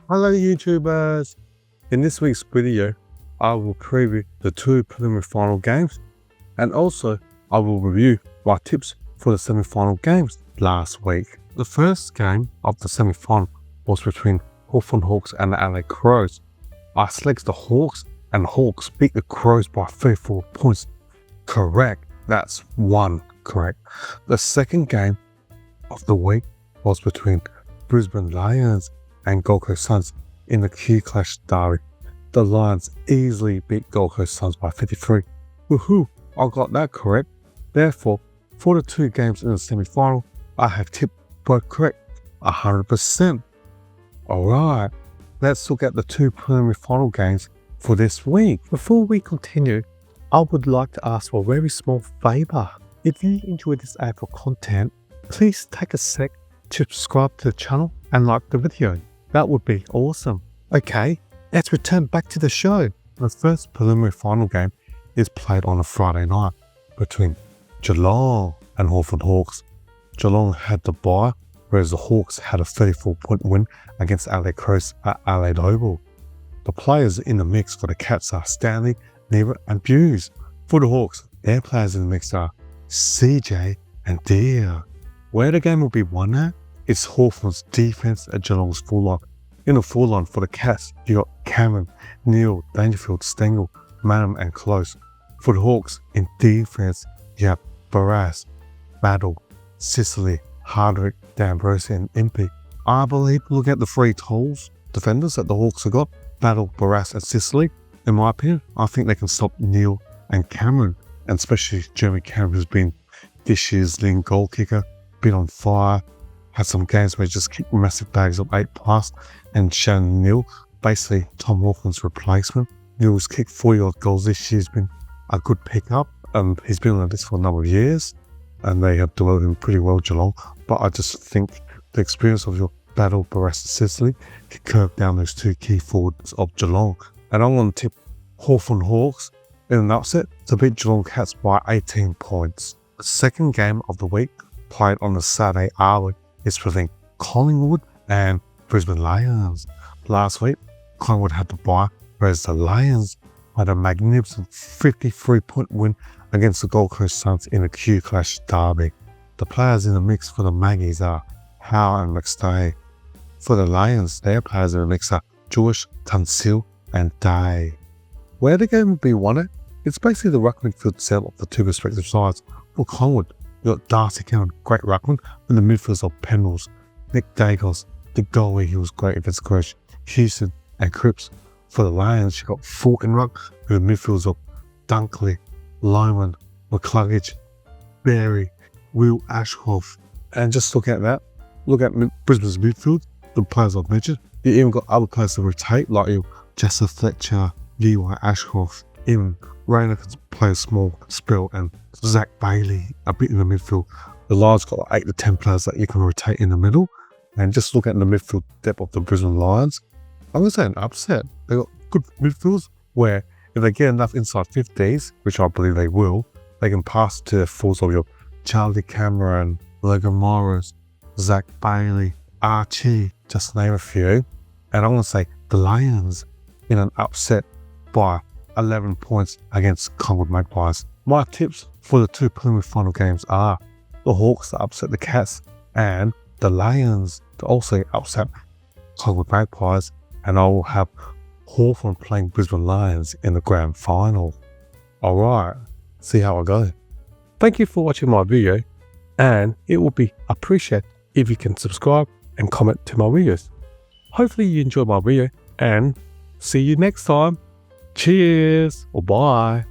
Hello YouTubers! In this week's video, I will preview the two preliminary final games and also I will review my tips for the semi-final games last week. The first game of the semi-final was between Hawthorn Hawks and the LA Crows. I selected the Hawks and the Hawks beat the Crows by 34 points. Correct, that's one correct. The second game of the week was between Brisbane Lions and Gold Coast Suns in the Q Clash derby. The Lions easily beat Gold Coast Suns by 53. Woohoo, I got that correct. Therefore, for the two games in the semi-final, I have tipped both correct, 100%. Alright, let's look at the two preliminary final games for this week. Before we continue, I would like to ask for a very small favour. If you enjoy this AFL content, please take a sec to subscribe to the channel and like the video. That would be awesome. Okay, let's return back to the show. The first preliminary final game is played on a Friday night between Geelong and Hawthorn Hawks. Geelong had the bye, whereas the Hawks had a 34-point win against LA Crows at Adelaide Oval. The players in the mix for the Cats are Stanley, Neva and Buse. For the Hawks, their players in the mix are CJ and Deer. Where the game will be won at, it's Hawthorn's defense at Geelong's full line. In the full line for the Cats, you got Cameron, Neil, Dangerfield, Stengel, Manham and Close. For the Hawks, in defense, you have Barras, Battle, Sicily, Hardwick, D'Ambrosio and Impey. I believe, look at the three tools defenders that the Hawks have got, Battle, Barras and Sicily. In my opinion, I think they can stop Neil and Cameron, and especially Jeremy Cameron, who's been this year's leading goal kicker, been on fire, had some games where he just kicked massive bags of 8+, and Shannon Neil, basically Tom Hawthorn's replacement. Neil's kicked 40-odd goals this year, has been a good pickup. He's been on this for a number of years, and they have developed him pretty well, Geelong. But I just think the experience of your Battle, Barras and Sicily can curb down those two key forwards of Geelong. And I'm going to tip Hawthorn Hawks in an upset to beat Geelong Cats by 18 points. The second game of the week, played on the Saturday hour, is between Collingwood and Brisbane Lions. Last week, Collingwood had the bye, whereas the Lions had a magnificent 53-point win against the Gold Coast Suns in a Q Clash derby. The players in the mix for the Maggies are Howe and McStay. For the Lions, their players in the mix are Jewish, Tunsil and Day. Where the game will be won at, it's basically the ruck midfield set of the two respective sides. For Collingwood, you got Darcy Cameron, great ruckman, and the midfielders of Pendles, Nick Dagos, the goalie, he was great against Crouch, Houston and Cripps. For the Lions, you got Fulton ruck, with the midfielders of Dunkley, Lyman, McCluggage, Berry, Will Ashcroft. And just look at that. Look at Brisbane's midfield, the players I've mentioned. You even got other players to rotate, like your Jessa Fletcher, Levi Ashcroft, even Rayner can play a small spell, and Zach Bailey a bit in the midfield. The Lions got like 8 to 10 players that you can rotate in the middle. And just look at the midfield depth of the Brisbane Lions. I'm going to say an upset. They got good midfields where if they get enough inside 50s, which I believe they will, they can pass to the forwards of your Charlie Cameron, Logan Morris, Zach Bailey, Archie, just to name a few. And I'm going to say the Lions in an upset by 11 points against Collingwood Magpies. My tips for the two preliminary final games are the Hawks to upset the Cats and the Lions to also upset Collingwood Magpies. And I will have Hawthorn playing Brisbane Lions in the grand final. Alright, see how I go. Thank you for watching my video, and it will be appreciated if you can subscribe and comment to my videos. Hopefully you enjoyed my video, and see you next time. Cheers or bye.